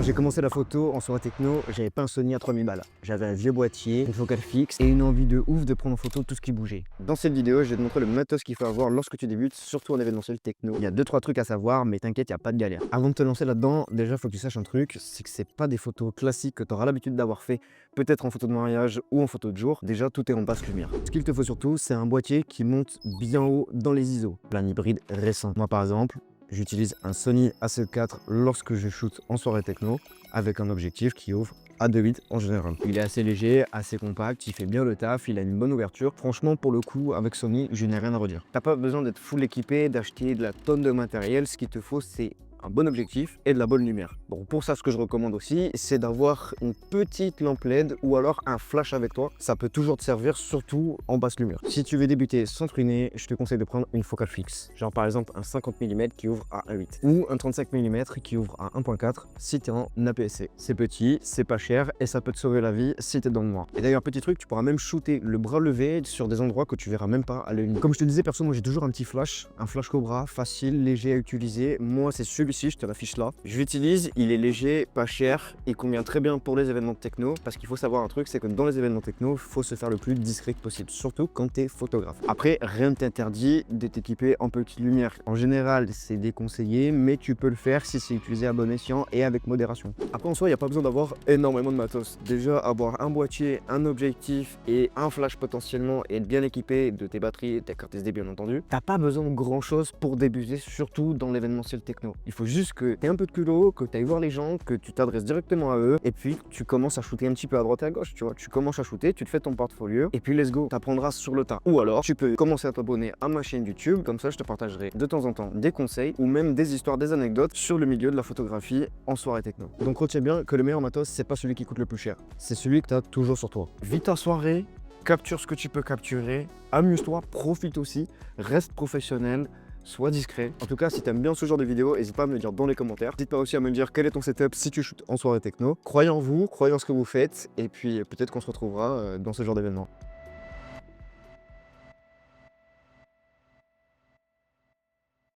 J'ai commencé la photo en soirée techno, j'avais pas un Sony à 3000 balles. J'avais un vieux boîtier, une focale fixe et une envie de ouf de prendre en photo tout ce qui bougeait. Dans cette vidéo, je vais te montrer le matos qu'il faut avoir lorsque tu débutes, surtout en événementiel techno. Il y a 2-3 trucs à savoir, mais t'inquiète, il n'y a pas de galère. Avant de te lancer là-dedans, déjà faut que tu saches un truc, c'est que c'est pas des photos classiques que tu auras l'habitude d'avoir fait, peut-être en photo de mariage ou en photo de jour. Déjà, tout est en basse lumière. Ce qu'il te faut surtout, c'est un boîtier qui monte bien haut dans les ISO. Un hybride récent. Moi par exemple, j'utilise un Sony A7 IV lorsque je shoot en soirée techno avec un objectif qui ouvre à 2.8 en général. Il est assez léger, assez compact, il fait bien le taf, il a une bonne ouverture. Franchement, pour le coup, avec Sony, je n'ai rien à redire. T'as pas besoin d'être full équipé, d'acheter de la tonne de matériel. Ce qu'il te faut, c'est un bon objectif et de la bonne lumière. Bon, pour ça, ce que je recommande aussi, c'est d'avoir une petite lampe LED ou alors un flash avec toi. Ça peut toujours te servir, surtout en basse lumière. Si tu veux débuter sans truiner, je te conseille de prendre une focale fixe. Genre par exemple un 50 mm qui ouvre à 1.8 ou un 35 mm qui ouvre à 1.4 si tu es en APS-C. C'est petit, c'est pas cher et ça peut te sauver la vie si tu es dans le noir. Et d'ailleurs, petit truc, tu pourras même shooter le bras levé sur des endroits que tu verras même pas à l'œil nu. Comme je te disais, perso, moi j'ai toujours un petit flash, un flash Cobra, facile, léger à utiliser. Moi, c'est celui-ci, je te l'affiche là. Je l'utilise, il est léger, pas cher, il convient très bien pour les événements techno parce qu'il faut savoir un truc, c'est que dans les événements techno, il faut se faire le plus discret possible, surtout quand tu es photographe. Après, rien ne t'interdit d'être équipé en petite lumière. En général, c'est déconseillé, mais tu peux le faire si c'est utilisé à bon escient et avec modération. Après, en soi, il n'y a pas besoin d'avoir énormément de matos. Déjà, avoir un boîtier, un objectif et un flash potentiellement et être bien équipé de tes batteries, tes cartes SD bien entendu, t'as pas besoin de grand chose pour débuter, surtout dans l'événementiel techno. Il faut juste que tu aies un peu de culot, que tu ailles voir les gens, que tu t'adresses directement à eux et puis tu commences à shooter un petit peu à droite et à gauche, tu vois. Tu commences à shooter, tu te fais ton portfolio et puis let's go, t'apprendras sur le tas. Ou alors, tu peux commencer à t'abonner à ma chaîne YouTube, comme ça je te partagerai de temps en temps des conseils ou même des histoires, des anecdotes sur le milieu de la photographie en soirée techno. Donc retiens bien que le meilleur matos, c'est pas celui qui coûte le plus cher, c'est celui que tu as toujours sur toi. Vis ta soirée, capture ce que tu peux capturer, amuse-toi, profite aussi, reste professionnel. Sois discret. En tout cas, si tu aimes bien ce genre de vidéo, n'hésite pas à me le dire dans les commentaires. N'hésite pas aussi à me dire quel est ton setup si tu shootes en soirée techno. Croyez en vous, croyez en ce que vous faites, et puis peut-être qu'on se retrouvera dans ce genre d'événement.